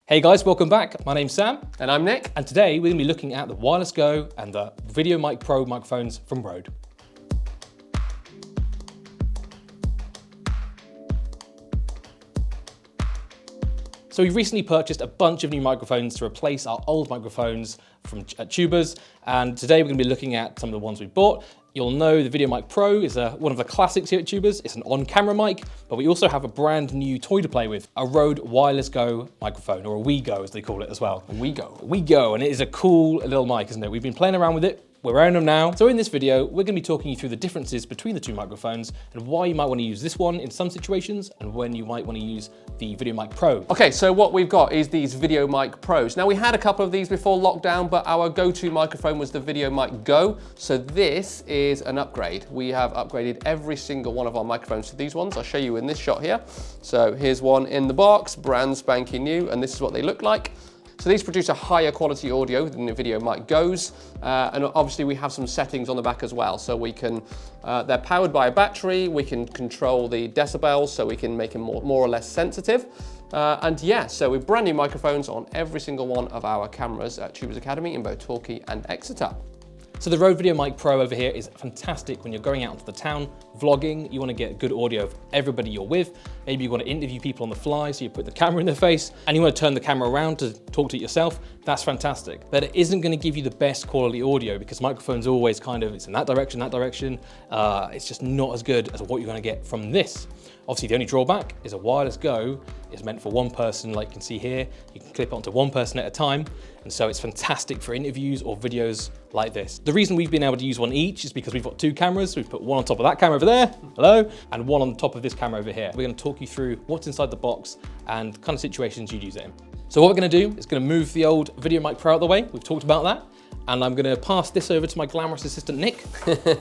Hey guys, welcome back. My name's Sam. And I'm Nick. And today we're going to be looking at the Wireless Go and the VideoMic Pro microphones from Rode. So we recently purchased a bunch of new microphones to replace our old microphones from tubers, and today we're going to be looking at some of the ones we bought. You'll know the VideoMic Pro is one of the classics here at Tubers. It's an on-camera mic, but we also have a brand new toy to play with, a Rode Wireless Go microphone, or a WeGo as they call it as well. A WeGo. WeGo, and it is a cool little mic, isn't it? We've been playing around with it. We're wearing them now. So in this video, we're going to be talking you through the differences between the two microphones and why you might want to use this one in some situations and when you might want to use the VideoMic Pro. Okay, so what we've got is these VideoMic Pros. Now we had a couple of these before lockdown, but our go-to microphone was the VideoMic Go. So this is an upgrade. We have upgraded every single one of our microphones to these ones. I'll show you in this shot here. So here's one in the box, brand spanking new, and this is what they look like. So these produce a higher quality audio than the VideoMic Go's, and obviously we have some settings on the back as well. So we can, they're powered by a battery, we can control the decibels, so we can make them more or less sensitive. And yeah, so we've brand new microphones on every single one of our cameras at Tubers Academy in both Torquay and Exeter. So the Rode VideoMic Pro over here is fantastic when you're going out into the town, vlogging, you want to get good audio of everybody you're with. Maybe you want to interview people on the fly, so you put the camera in their face, and you want to turn the camera around to talk to it yourself. That's fantastic. But it isn't going to give you the best quality audio because microphones are always kind of, it's in that direction, it's just not as good as what you're going to get from this. Obviously, the only drawback is a Wireless Go is meant for one person, like you can see here. You can clip it onto one person at a time, and so it's fantastic for interviews or videos like this. The reason we've been able to use one each is because we've got two cameras. We've put one on top of that camera over there, hello, and one on top of this camera over here. We're going to talk you through what's inside the box and kind of situations you'd use it in. So what we're going to do is going to move the old VideoMic Pro out of the way. We've talked about that. And I'm going to pass this over to my glamorous assistant, Nick,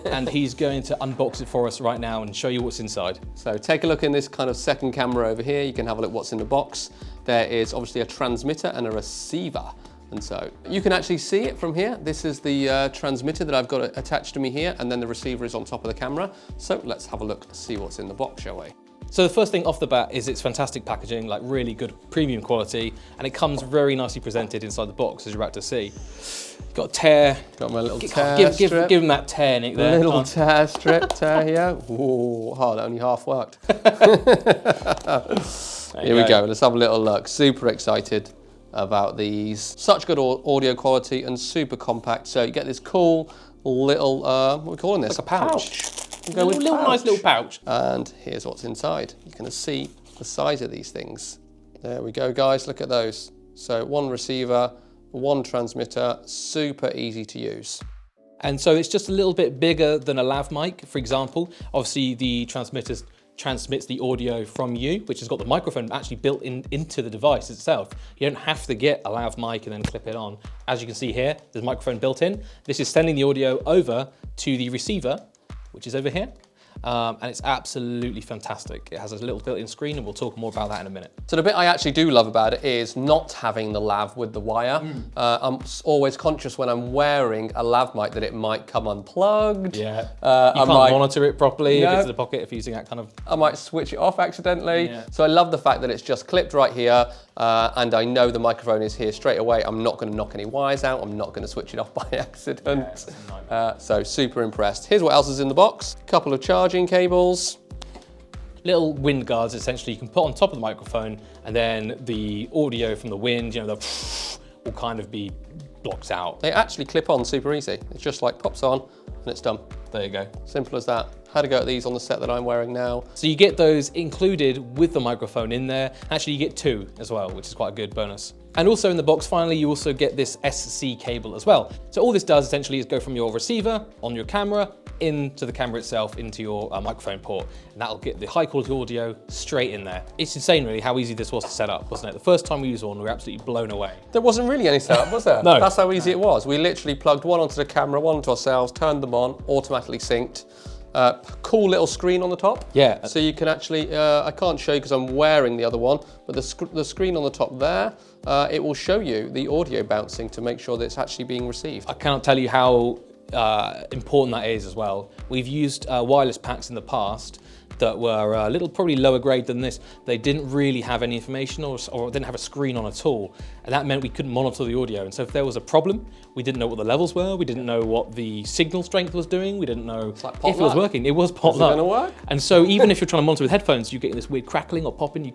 and he's going to unbox it for us right now and show you what's inside. So take a look in this kind of second camera over here. You can have a look what's in the box. There is obviously a transmitter and a receiver. And so you can actually see it from here. This is the transmitter that I've got attached to me here, and then the receiver is on top of the camera. So let's have a look and see what's in the box, shall we? So the first thing off the bat is it's fantastic packaging, like really good premium quality, and it comes very nicely presented inside the box, as you're about to see. Got a tear. Got my little tear strip. Give him that tear, Nick, there. Little tear strip, tear here. Ooh, oh, that only half worked. Here we go, let's have a little look. Super excited about these. Such good audio quality and super compact. So you get this cool little, what are we calling this? Like a pouch. Nice little pouch. And here's what's inside. You can see the size of these things. There we go, guys, look at those. So one receiver, one transmitter, super easy to use. And so it's just a little bit bigger than a lav mic, for example. Obviously the transmitter transmits the audio from you, which has got the microphone actually built into the device itself. You don't have to get a lav mic and then clip it on. As you can see here, there's a microphone built in. This is sending the audio over to the receiver, which is over here. And it's absolutely fantastic. It has a little built-in screen, and we'll talk more about that in a minute. So the bit I actually do love about it is not having the lav with the wire. I'm always conscious when I'm wearing a lav mic that it might come unplugged. Yeah, you can't monitor it properly if it's in the pocket, if you're using that kind of... I might switch it off accidentally. Yeah. So I love the fact that it's just clipped right here, and I know the microphone is here straight away. I'm not going to knock any wires out. I'm not going to switch it off by accident. Yeah, so super impressed. Here's what else is in the box. A couple of charging cables. Little wind guards, essentially, you can put on top of the microphone, and then the audio from the wind, you know, will kind of be blocked out. They actually clip on super easy. It just like pops on and it's done. There you go. Simple as that. Had to go at these on the set that I'm wearing now. So you get those included with the microphone in there. Actually, you get two as well, which is quite a good bonus. And also in the box, finally, you also get this SC cable as well. So all this does essentially is go from your receiver on your camera into the camera itself, into your microphone port, and that'll get the high quality audio straight in there. It's insane really how easy this was to set up, wasn't it? The first time we used one, we were absolutely blown away. There wasn't really any setup, was there? No. That's how easy it was. We literally plugged one onto the camera, one onto ourselves, turned them on, automatically synced. Cool little screen on the top. Yeah. So you can actually, I can't show you because I'm wearing the other one, but the screen on the top there, it will show you the audio bouncing to make sure that it's actually being received. I cannot tell you how important that is as well. We've used wireless packs in the past that were a little probably lower grade than this. They didn't really have any information or didn't have a screen on at all. And that meant we couldn't monitor the audio. And so if there was a problem, we didn't know what the levels were. We didn't know what the signal strength was doing. We didn't know if it was working. It was pot luck. Is it gonna work? And so even if you're trying to monitor with headphones, you get this weird crackling or popping,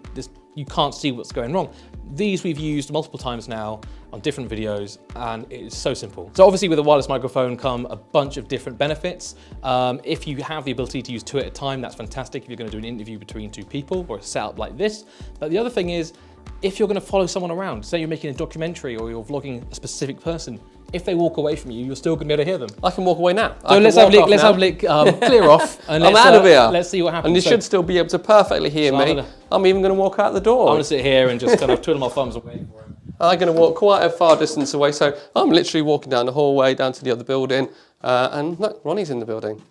you can't see what's going wrong. These we've used multiple times now on different videos, and it's so simple. So obviously with a wireless microphone come a bunch of different benefits. If you have the ability to use 2 at a time, that's fantastic if you're gonna do an interview between 2 people or a setup like this. But the other thing is, if you're gonna follow someone around, say you're making a documentary or you're vlogging a specific person, if they walk away from you, you're still gonna be able to hear them. I can walk away now. So let's have a lick, clear off, and I'm out of here. Let's see what happens. And you should still be able to perfectly hear me. I'm even gonna walk out the door. I'm gonna sit here and just kind of twiddle my thumbs and wait for him. I'm going to walk quite a far distance away, so I'm literally walking down the hallway, down to the other building, and look, Ronnie's in the building.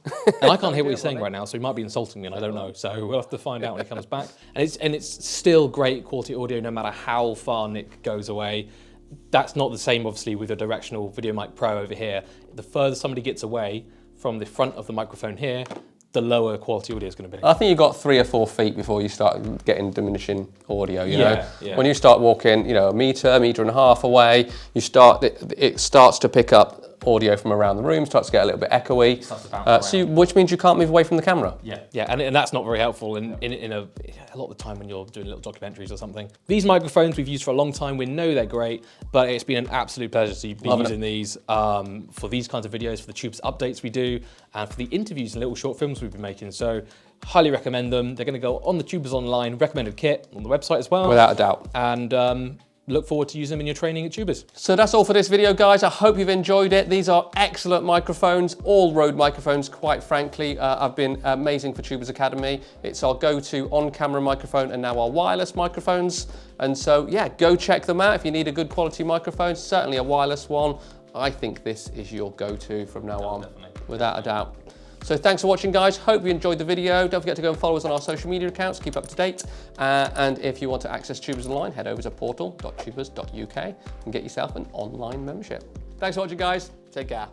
And I can't hear what he's saying right now, so he might be insulting me, and I don't know. So we'll have to find out when he comes back. And it's still great quality audio, no matter how far Nick goes away. That's not the same, obviously, with a directional VideoMic Pro over here. The further somebody gets away from the front of the microphone here, the lower quality audio is going to be. I think you've got 3 or 4 feet before you start getting diminishing audio, you know? Yeah. When you start walking, you know, a metre and a half away, it starts to pick up audio from around the room, starts to get a little bit echoey. It starts to bounce around. Which means you can't move away from the camera. Yeah, and that's not very helpful in a lot of the time when you're doing little documentaries or something. These microphones we've used for a long time. We know they're great, but it's been an absolute pleasure to be using these for these kinds of videos, for the Tubes updates we do, and for the interviews and little short films we've been making. So highly recommend them. They're going to go on the Tubers Online recommended kit on the website as well. Without a doubt. And look forward to using them in your training at Tubers. So that's all for this video, guys. I hope you've enjoyed it. These are excellent microphones, all Rode microphones, quite frankly. Have been amazing for Tubers Academy. It's our go-to on-camera microphone and now our wireless microphones. And so, yeah, go check them out if you need a good quality microphone, certainly a wireless one. I think this is your go-to from now on, without a doubt. So thanks for watching, guys. Hope you enjoyed the video. Don't forget to go and follow us on our social media accounts, keep up to date. And if you want to access Tubers Online, head over to portal.tubers.uk and get yourself an online membership. Thanks for watching, guys. Take care.